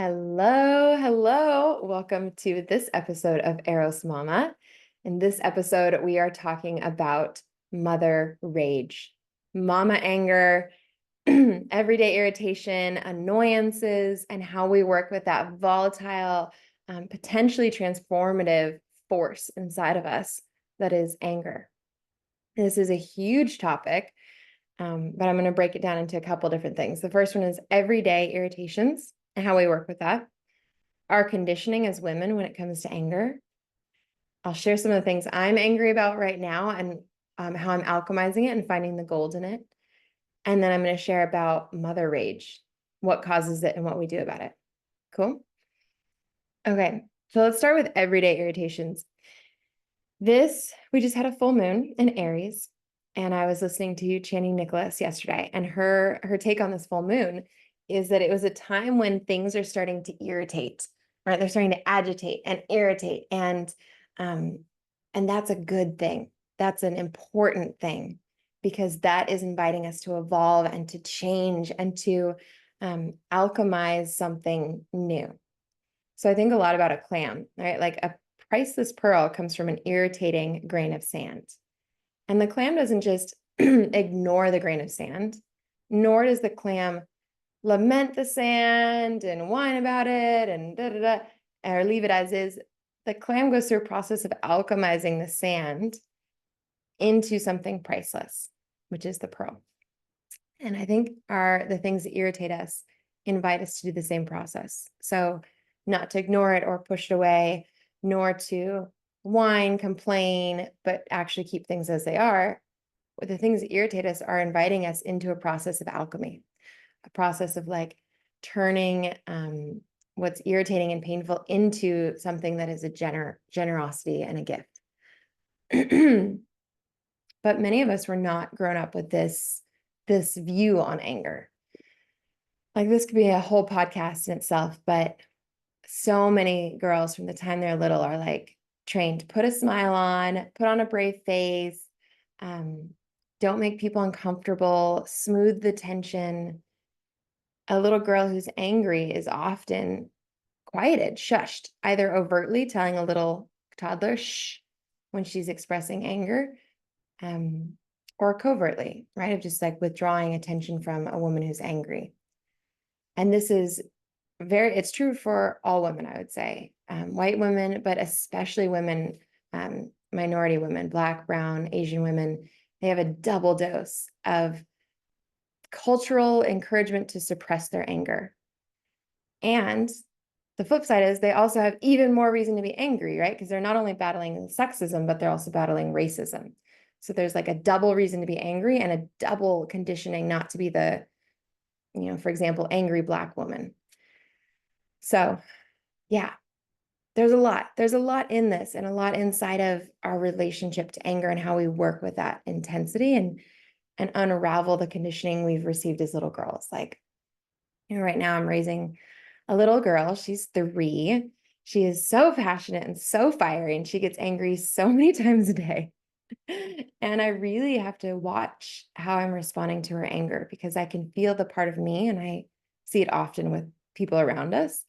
Hello, hello. Welcome to this episode of Eros Mama. In this episode, we are talking about mother rage, mama anger, everyday irritation, annoyances, and how we work with that volatile, potentially transformative force inside of us that is anger. This is a huge topic, but I'm going to break it down into a couple different things. The first one is everyday irritations and how we work with that, our conditioning as women when it comes to anger. I'll share some of the things I'm angry about right now and how I'm alchemizing it and finding the gold in it. And then I'm going to share about mother rage, what causes it and what we do about it. Cool? Okay, so let's start with everyday irritations. We just had a full moon in Aries, and I was listening to Channing Nicholas yesterday, and her take on this full moon is that it was a time when things are starting to irritate, right? They're starting to agitate and irritate, and that's a good thing. That's an important thing because that is inviting us to evolve and to change and to alchemize something new. So I think a lot about a clam, right? Like a priceless pearl comes from an irritating grain of sand. And the clam doesn't just ignore the grain of sand, nor does the clam lament the sand and whine about it and da da da, or leave it as is. The clam goes through a process of alchemizing the sand into something priceless, which is the pearl. And I think the things that irritate us invite us to do the same process. So not to ignore it or push it away, nor to whine, complain, but actually keep things as they are. The things that irritate us are inviting us into a process of alchemy, a process of like turning what's irritating and painful into something that is a generosity and a gift. But many of us were not grown up with this view on anger. Like this could be a whole podcast in itself, but so many girls from the time they're little are like trained to put a smile on, put on a brave face, don't make people uncomfortable, smooth the tension. A little girl who's angry is often quieted, shushed, either overtly telling a little toddler shh when she's expressing anger, or covertly, right? Of just like withdrawing attention from a woman who's angry. And this is it's true for all women, I would say, white women, but especially women, minority women, Black, brown, Asian women. They have a double dose of cultural encouragement to suppress their anger. And the flip side is they also have even more reason to be angry, right? Because they're not only battling sexism, but they're also battling racism. So there's like a double reason to be angry and a double conditioning not to be the, for example, angry Black woman. So yeah, there's a lot. There's a lot in this and a lot inside of our relationship to anger and how we work with that intensity and unravel the conditioning we've received as little girls. Like, right now I'm raising a little girl. She's 3. She is so passionate and so fiery, and she gets angry so many times a day. And I really have to watch how I'm responding to her anger because I can feel the part of me, and I see it often with people around us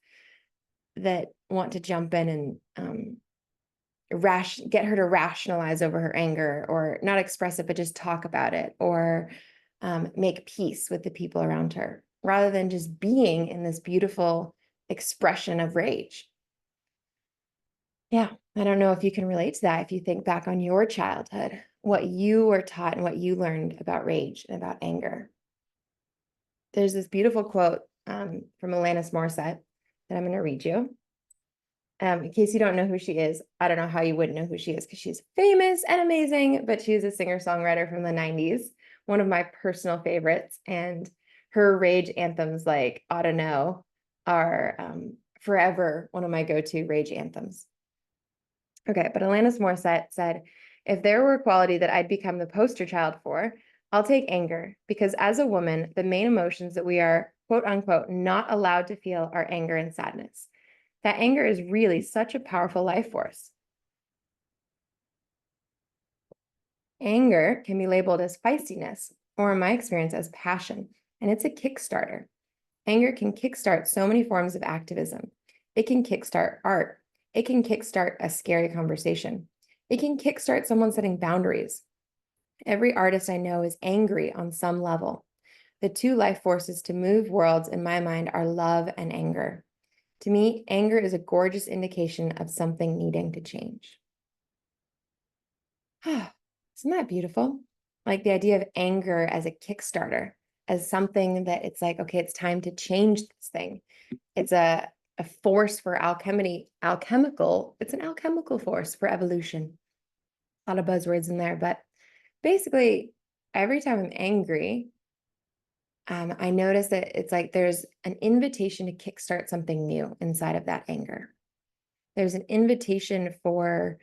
that want to jump in and get her to rationalize over her anger, or not express it, but just talk about it, or make peace with the people around her, rather than just being in this beautiful expression of rage. Yeah, I don't know if you can relate to that. If you think back on your childhood, what you were taught and what you learned about rage and about anger. There's this beautiful quote from Alanis Morissette that I'm going to read you. In case you don't know who she is, I don't know how you wouldn't know who she is because she's famous and amazing, but she's a singer-songwriter from the 90s, one of my personal favorites. And her rage anthems like Ought to Know are forever one of my go-to rage anthems. Okay, but Alanis Morissette said, if there were a quality that I'd become the poster child for, I'll take anger, because as a woman, the main emotions that we are, quote unquote, not allowed to feel are anger and sadness. That anger is really such a powerful life force. Anger can be labeled as feistiness, or in my experience, as passion, and it's a Kickstarter. Anger can kickstart so many forms of activism. It can kickstart art. It can kickstart a scary conversation. It can kickstart someone setting boundaries. Every artist I know is angry on some level. The two life forces to move worlds in my mind are love and anger. To me, anger is a gorgeous indication of something needing to change. Isn't that beautiful? Like the idea of anger as a Kickstarter, as something that it's like, okay, it's time to change this thing. It's a force for it's an alchemical force for evolution. A lot of buzzwords in there, but basically, every time I'm angry, I notice that it's like there's an invitation to kickstart something new inside of that anger. There's an invitation for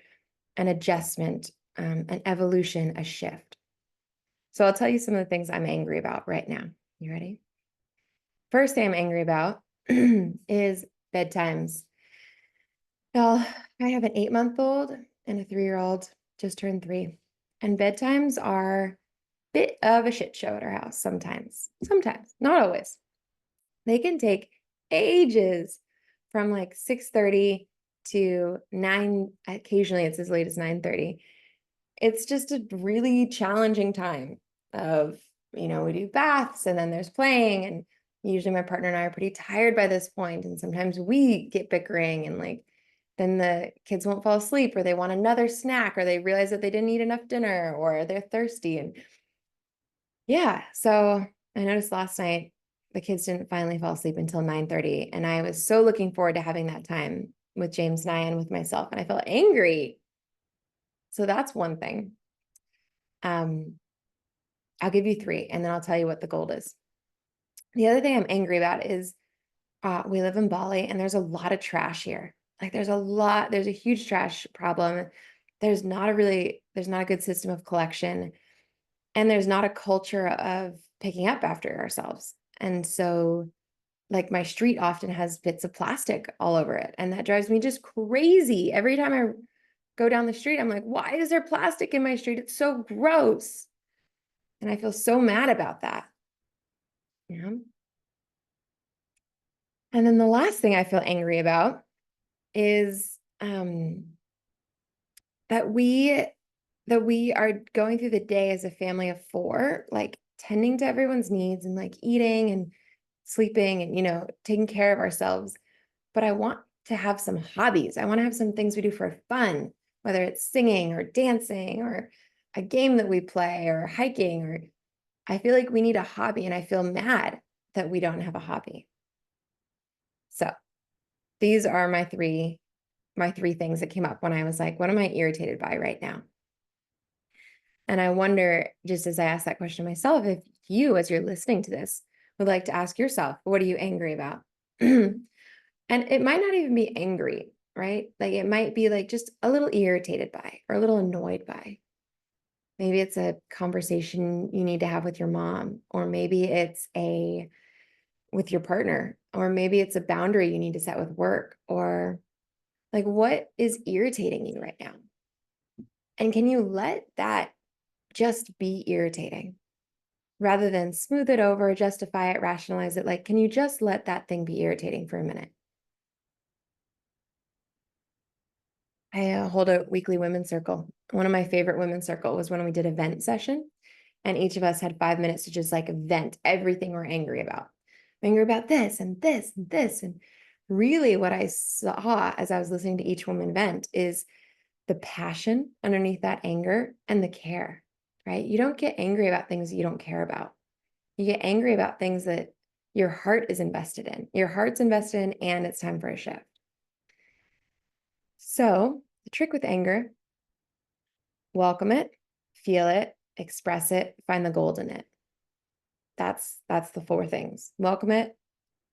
an adjustment, an evolution, a shift. So I'll tell you some of the things I'm angry about right now. You ready? First thing I'm angry about is bedtimes. Well, I have an 8-month-old and a 3-year-old, just turned 3. And bedtimes are a bit of a shit show at our house sometimes. Sometimes, not always. They can take ages from like 6:30 to 9. Occasionally it's as late as 9:30. It's just a really challenging time of, we do baths and then there's playing, and usually my partner and I are pretty tired by this point, and sometimes we get bickering, and like then the kids won't fall asleep, or they want another snack, or they realize that they didn't eat enough dinner, or they're thirsty. And yeah, so I noticed last night the kids didn't finally fall asleep until 9:30, and I was so looking forward to having that time with James and I and with myself, and I felt angry. So that's one thing. I'll give you 3, and then I'll tell you what the goal is. The other thing I'm angry about is we live in Bali, and there's a lot of trash here. Like there's a huge trash problem. There's not a good system of collection, and there's not a culture of picking up after ourselves. And so like my street often has bits of plastic all over it, and that drives me just crazy. Every time I go down the street, I'm like, why is there plastic in my street? It's so gross. And I feel so mad about that. Yeah. And then the last thing I feel angry about is that we are going through the day as a family of 4, like tending to everyone's needs and like eating and sleeping and taking care of ourselves. But I want to have some hobbies. I want to have some things we do for fun, whether it's singing or dancing or a game that we play or hiking, or I feel like we need a hobby, and I feel mad that we don't have a hobby. So these are my three things that came up when I was like, what am I irritated by right now? And I wonder, just as I asked that question myself, if you, as you're listening to this, would like to ask yourself, what are you angry about? And it might not even be angry, right? Like it might be like just a little irritated by or a little annoyed by. Maybe it's a conversation you need to have with your mom, or maybe it's with your partner, or maybe it's a boundary you need to set with work, or like what is irritating you right now? And can you let that just be irritating rather than smooth it over, justify it, rationalize it? Like, can you just let that thing be irritating for a minute? I hold a weekly women's circle. One of my favorite women's circle was when we did a vent session, and each of us had 5 minutes to just like vent everything we're angry about. I'm angry about this and this and this. And really what I saw as I was listening to each woman vent is the passion underneath that anger and the care, right? You don't get angry about things you don't care about. You get angry about things that your heart is invested in. Your heart's invested in, and it's time for a shift. So the trick with anger: welcome it, feel it, express it, find the gold in it. That's the 4 things. Welcome it,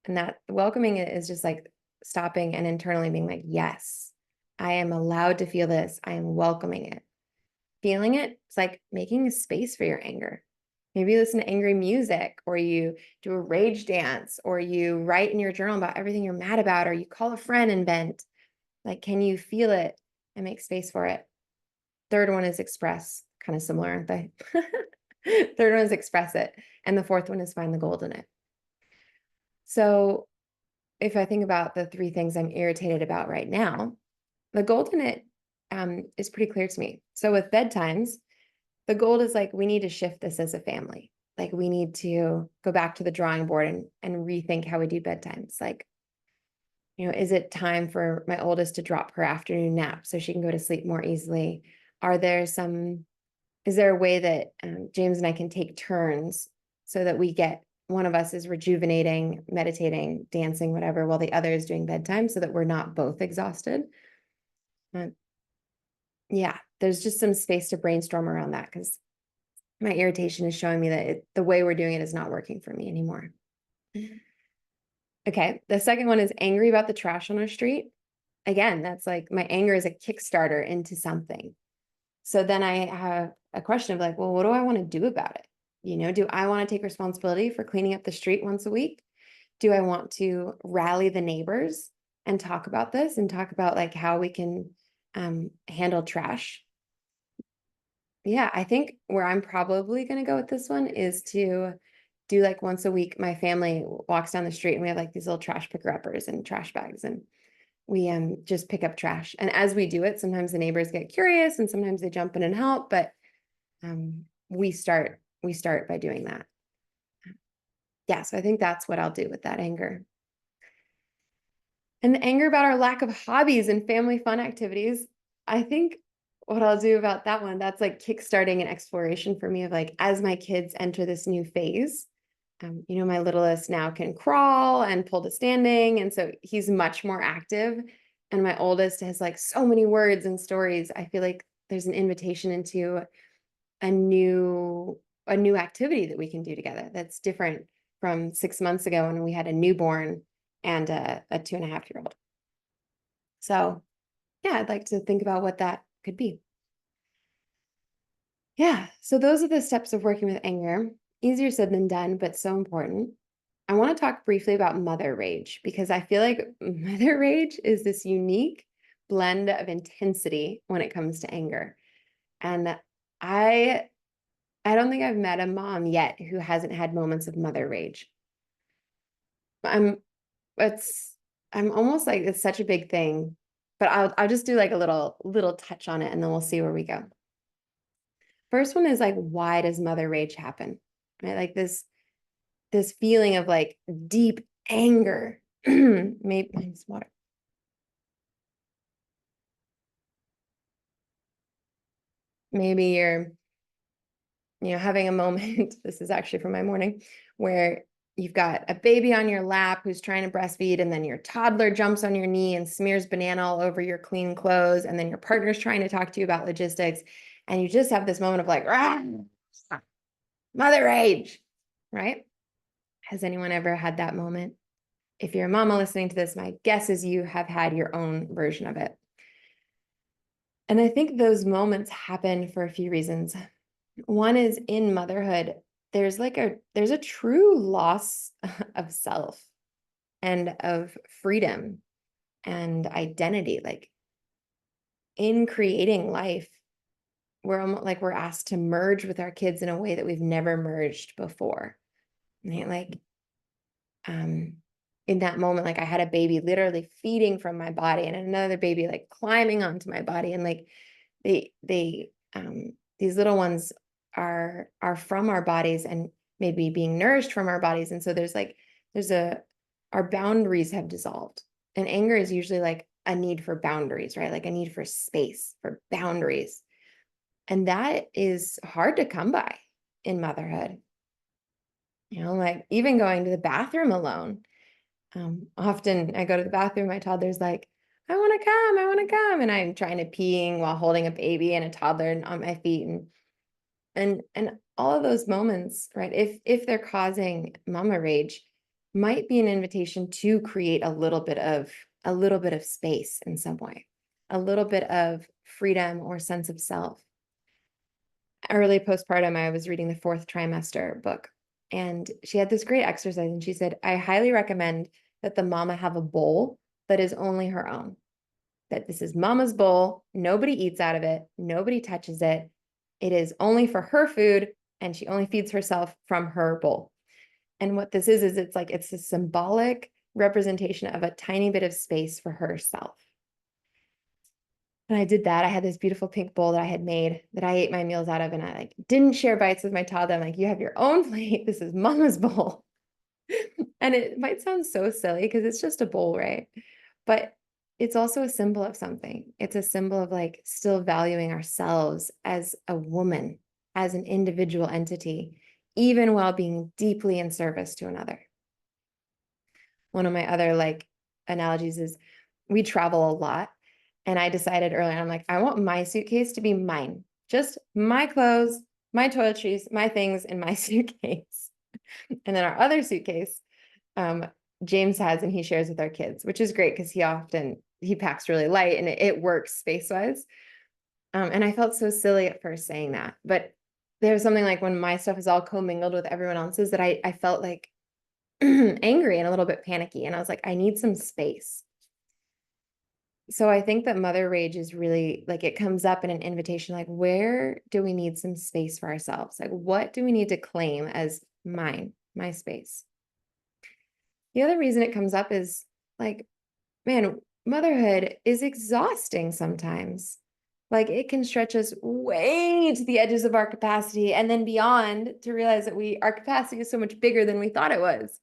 and that welcoming it is just like stopping and internally being like, yes, I am allowed to feel this. I am welcoming it. Feeling it, it's like making a space for your anger. Maybe you listen to angry music, or you do a rage dance, or you write in your journal about everything you're mad about, or you call a friend and vent. Like, can you feel it and make space for it? Third one is express, kind of similar, aren't they? Third one is express it. And the fourth one is find the gold in it. So if I think about the three things I'm irritated about right now, the gold in it is pretty clear to me. So with bedtimes, the goal is like, we need to shift this as a family. Like we need to go back to the drawing board and rethink how we do bedtimes. Like, is it time for my oldest to drop her afternoon nap so she can go to sleep more easily? Is there a way that James and I can take turns so that one of us is rejuvenating, meditating, dancing, whatever, while the other is doing bedtime so that we're not both exhausted? Uh, yeah, there's just some space to brainstorm around that because my irritation is showing me that the way we're doing it is not working for me anymore. Okay, the second one is angry about the trash on our street. Again, that's like my anger is a Kickstarter into something. So then I have a question of like, well, what do I want to do about it? Do I want to take responsibility for cleaning up the street once a week? Do I want to rally the neighbors and talk about this and talk about like how we can handle trash? Yeah, I think where I'm probably going to go with this one is to do like once a week. My family walks down the street and we have like these little trash picker uppers and trash bags, and we just pick up trash. And as we do it, sometimes the neighbors get curious and sometimes they jump in and help, but we start by doing that. Yeah, so I think that's what I'll do with that anger. And the anger about our lack of hobbies and family fun activities, I think what I'll do about that one, that's like kickstarting an exploration for me of like, as my kids enter this new phase, my littlest now can crawl and pull to standing. And so he's much more active. And my oldest has like so many words and stories. I feel like there's an invitation into a new activity that we can do together that's different from 6 months ago when we had a newborn and a 2.5-year-old. So yeah, I'd like to think about what that could be. Yeah, so those are the steps of working with anger. Easier said than done, but so important. I want to talk briefly about mother rage because I feel like mother rage is this unique blend of intensity when it comes to anger. And I I don't think I've met a mom yet who hasn't had moments of mother rage. I'm it's I'm almost like it's such a big thing, but I'll just do like a little touch on it and then we'll see where we go. First one is like, why does mother rage happen? Right? Like this feeling of like deep anger. Maybe it's water. Maybe you're having a moment, this is actually from my morning, where you've got a baby on your lap who's trying to breastfeed, and then your toddler jumps on your knee and smears banana all over your clean clothes, and then your partner's trying to talk to you about logistics, and you just have this moment of like, mother rage, right? Has anyone ever had that moment? If you're a mama listening to this, my guess is you have had your own version of it. And I think those moments happen for a few reasons. One is in motherhood, there's a true loss of self and of freedom and identity. Like in creating life, we're almost like we're asked to merge with our kids in a way that we've never merged before. Right? Like in that moment, like I had a baby literally feeding from my body and another baby like climbing onto my body, and like they these little ones are from our bodies and maybe being nourished from our bodies. And so our boundaries have dissolved, and anger is usually like a need for boundaries, right? Like a need for space, for boundaries. And that is hard to come by in motherhood. Like even going to the bathroom alone. Often I go to the bathroom, my toddler's like, I want to come, I want to come. And I'm trying to peeing while holding a baby and a toddler on my feet. And all of those moments, right? If they're causing mama rage, might be an invitation to create a little bit of space in some way, a little bit of freedom or sense of self. Early postpartum, I was reading the Fourth Trimester book, and she had this great exercise, and she said, I highly recommend that the mama have a bowl that is only her own, that this is mama's bowl. Nobody eats out of it. Nobody touches it. It is only for her food, and she only feeds herself from her bowl. And what this is it's a symbolic representation of a tiny bit of space for herself. And I did that. I had this beautiful pink bowl that I had made that I ate my meals out of, and I like didn't share bites with my toddler. I'm like, you have your own plate. This is mama's bowl. And it might sound so silly because it's just a bowl, right? But it's also a symbol of something. It's a symbol of like still valuing ourselves as a woman, as an individual entity, even while being deeply in service to another. One of my other like analogies is we travel a lot. And I decided earlier, I'm like, I want my suitcase to be mine, just my clothes, my toiletries, my things in my suitcase. And then our other suitcase, James has, and he shares with our kids, which is great because he packs really light and it works space-wise. And I felt so silly at first saying that, but there was something like when my stuff is all commingled with everyone else's that I felt like angry and a little bit panicky. And I was like, I need some space. So I think that mother rage is really like it comes up in an invitation, like, where do we need some space for ourselves? Like, what do we need to claim as mine, my space? The other reason it comes up is like, man, motherhood is exhausting sometimes. Like it can stretch us way to the edges of our capacity and then beyond to realize that our capacity is so much bigger than we thought it was.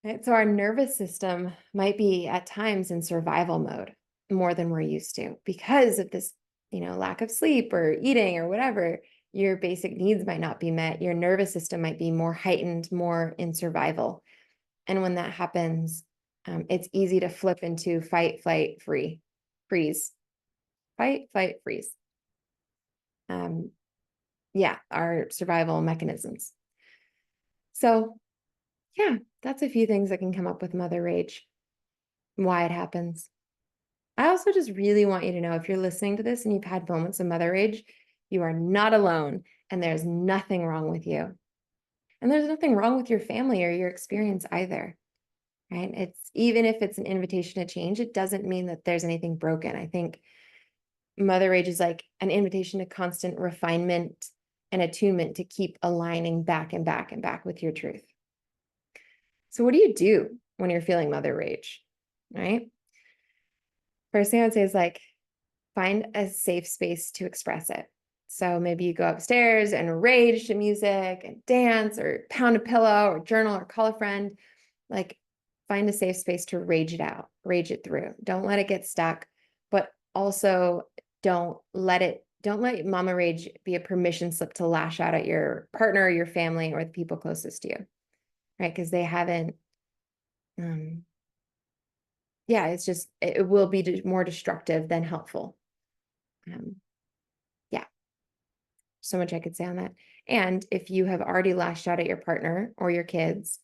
Right? So our nervous system might be at times in survival mode more than we're used to because of this, lack of sleep or eating or whatever. Your basic needs might not be met. Your nervous system might be more heightened, more in survival. And when that happens, it's easy to flip into fight, flight, freeze, fight, flight, freeze. Yeah, our survival mechanisms. So yeah, that's a few things that can come up with mother rage, why it happens. I also just really want you to know if you're listening to this and you've had moments of mother rage, you are not alone and there's nothing wrong with you. And there's nothing wrong with your family or your experience either, right? It's even if it's an invitation to change, it doesn't mean that there's anything broken. I think mother rage is like an invitation to constant refinement and attunement to keep aligning back and back and back with your truth. So what do you do when you're feeling mother rage, right? First thing I would say is like, find a safe space to express it. So maybe you go upstairs and rage to music and dance or pound a pillow or journal or call a friend. Like find a safe space to rage it out, rage it through. Don't let it get stuck, but also don't let mama rage be a permission slip to lash out at your partner or your family or the people closest to you, right? Because they haven't, it will be more destructive than helpful. Yeah, so much I could say on that. And if you have already lashed out at your partner or your kids,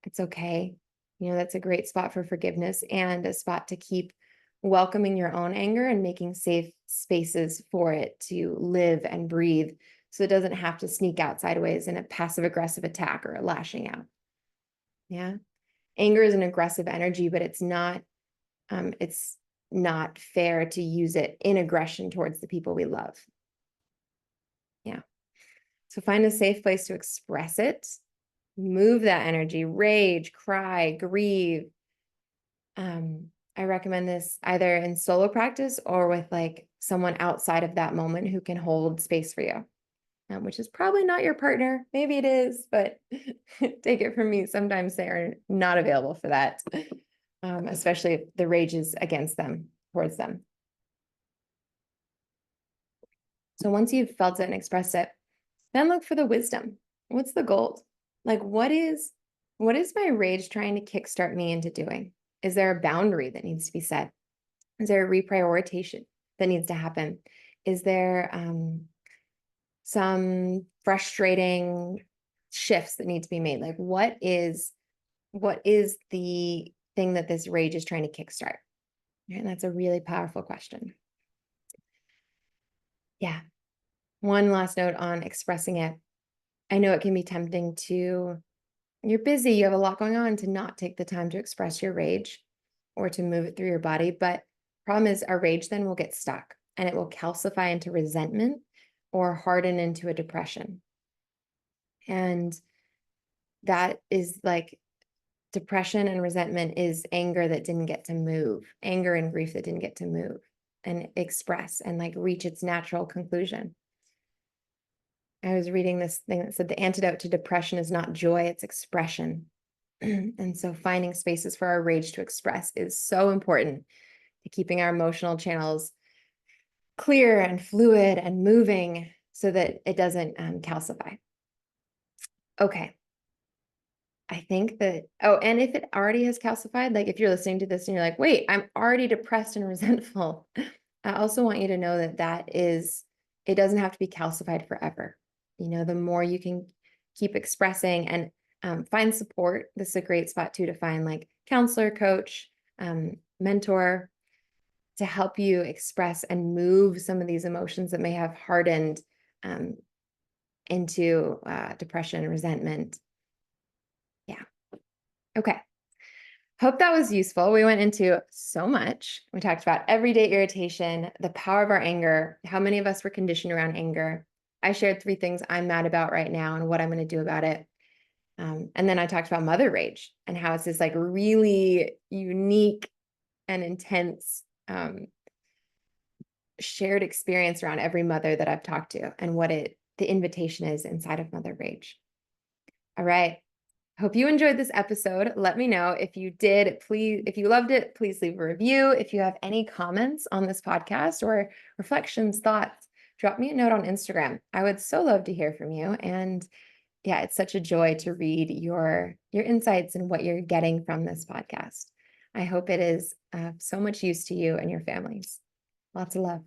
it's okay. That's a great spot for forgiveness and a spot to keep welcoming your own anger and making safe spaces for it to live and breathe so it doesn't have to sneak out sideways in a passive aggressive attack or a lashing out. Yeah. Anger is an aggressive energy, but it's not fair to use it in aggression towards the people we love. Yeah. So find a safe place to express it, move that energy, rage, cry, grieve. I recommend this either in solo practice or with like someone outside of that moment who can hold space for you, which is probably not your partner. Maybe it is, but take it from me. Sometimes they are not available for that, especially if the rage is against them, towards them. So once you've felt it and expressed it, then look for the wisdom. What's the gold? Like, what is my rage trying to kickstart me into doing? Is there a boundary that needs to be set? Is there a reprioritization that needs to happen? Is there some frustrating shifts that need to be made? Like, what is the thing that this rage is trying to kickstart? And that's a really powerful question. Yeah. One last note on expressing it. I know it can be tempting to, you're busy, you have a lot going on, to not take the time to express your rage or to move it through your body. But problem is our rage then will get stuck and it will calcify into resentment or harden into a depression. And that is like depression and resentment is anger that didn't get to move, anger and grief that didn't get to move and express and like reach its natural conclusion. I was reading this thing that said the antidote to depression is not joy, it's expression. And so finding spaces for our rage to express is so important to keeping our emotional channels clear and fluid and moving so that it doesn't calcify. Okay. I think that, oh, and if it already has calcified, like if you're listening to this and you're like, wait, I'm already depressed and resentful. I also want you to know that it doesn't have to be calcified forever. The more you can keep expressing and find support. This is a great spot too to find like counselor, coach, mentor to help you express and move some of these emotions that may have hardened into depression, resentment. Yeah. Okay. Hope that was useful. We went into so much. We talked about everyday irritation, the power of our anger, how many of us were conditioned around anger. I shared 3 things I'm mad about right now and what I'm going to do about it. And then I talked about mother rage and how it's this like really unique and intense shared experience around every mother that I've talked to and what the invitation is inside of mother rage. All right. Hope you enjoyed this episode. Let me know if you did. Please, if you loved it, please leave a review. If you have any comments on this podcast or reflections, thoughts, drop me a note on Instagram. I would so love to hear from you. And yeah, it's such a joy to read your insights and what you're getting from this podcast. I hope it is so much use to you and your families. Lots of love.